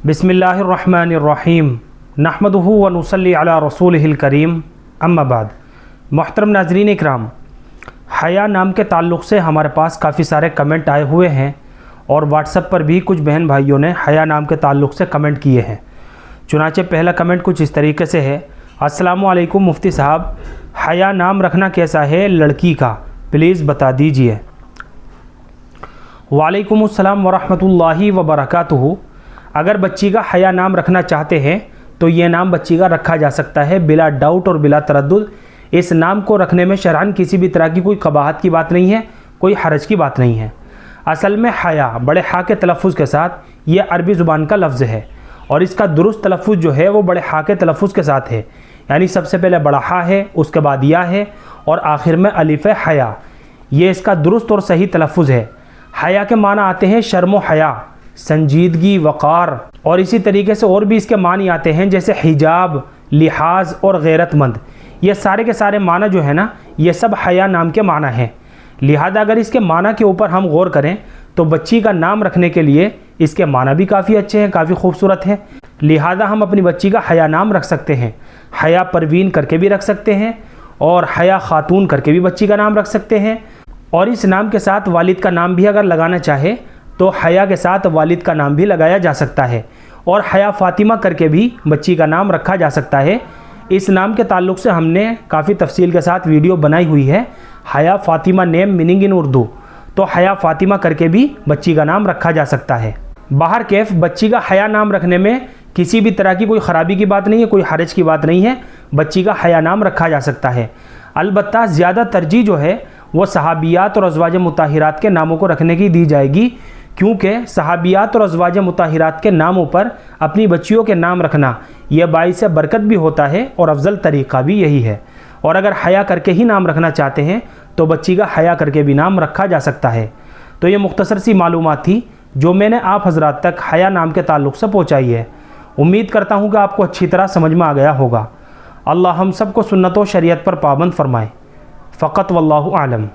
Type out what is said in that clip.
बिस्मिल्लाहिर्रहमानिर्रहीम नहमदुहु व नुसल्ली अला रसूलिहिल करीम अम्मा बाद। मोहतरम नाज़रीन इकराम, हया नाम के ताल्लुक़ से हमारे पास काफ़ी सारे कमेंट आए हुए हैं और व्हाट्सएप पर भी कुछ बहन भाइयों ने हया नाम के ताल्लुक़ से कमेंट किए हैं। चुनांचे पहला कमेंट कुछ इस तरीके से है। अस्सलामु अलैकुम मुफ्ती साहब, हया नाम रखना कैसा है लड़की का, प्लीज़ बता दीजिए। वालेकुमुस्सलाम वरहमतुल्लाहि वबरकातुहू। अगर बच्ची का हया नाम रखना चाहते हैं तो ये नाम बच्ची का रखा जा सकता है बिला डाउट और बिला तरद्दुद। इस नाम को रखने में शरअन किसी भी तरह की कोई कबाहत की बात नहीं है, कोई हरज की बात नहीं है। असल में हया बड़े हा के तलफ़ुज़ के साथ ये अरबी ज़ुबान का लफ्ज़ है और इसका दुरुस्त तलफ़ुज़ जो है वो बड़े हा के तलफ़ुज़ के साथ है, यानी सबसे पहले बड़ा हा है, उसके बाद या है और आखिर में अलिफ़ है हया। ये इसका दुरुस्त और सही तलफ़ुज़ है। हया के माना आते हैं शर्म व हया, संजीदगी, वक़ार, और इसी तरीके से और भी इसके मानी आते हैं जैसे हिजाब, लिहाज और गैरतमंद। ये सारे के सारे माना जो है ना, ये सब हया नाम के माना हैं। लिहाजा अगर इसके माना के ऊपर हम गौर करें तो बच्ची का नाम रखने के लिए इसके माना भी काफ़ी अच्छे हैं, काफ़ी खूबसूरत हैं। लिहाजा हम अपनी बच्ची का हया नाम रख सकते हैं। हया परवीन करके भी रख सकते हैं और हया खातून करके भी बच्ची का नाम रख सकते हैं। और इस नाम के साथ वालिद का नाम भी अगर लगाना चाहे तो हया के साथ वालिद का नाम भी लगाया जा सकता है और हया फ़ातिमा करके भी बच्ची का नाम रखा जा सकता है। इस नाम के ताल्लुक़ से हमने काफ़ी तफसील के साथ वीडियो बनाई हुई है, हया Fatima name meaning in Urdu. तो हया फ़ातिमा करके भी बच्ची का नाम रखा जा सकता है। बाहर कैफ बच्ची का हया नाम रखने में किसी भी तरह की कोई ख़राबी की बात नहीं है, कोई हरज की बात नहीं है। बच्ची का हया नाम रखा जा सकता है। अलबत्ता ज़्यादा तरजीह जो है वो सहाबियात और अज़वाज मुताहिरात के नामों को रखने की दी जाएगी, क्योंकि सहाबियात और अज़वाज मुताहिरात के नामों पर अपनी बच्चियों के नाम रखना यह बाइस बरकत भी होता है और अफजल तरीक़ा भी यही है। और अगर हया करके ही नाम रखना चाहते हैं तो बच्ची का हया करके भी नाम रखा जा सकता है। तो ये मुख्तसर सी मालूमात थी जो मैंने आप हज़रात तक हया नाम के ताल्लुक़ से पहुँचाई है। उम्मीद करता हूँ कि आपको अच्छी तरह समझ में आ गया होगा। अल्लाह हम सबको सुन्नत व शरीयत पर पाबंद फरमाए। फ़क़त वल्लाहु आलम।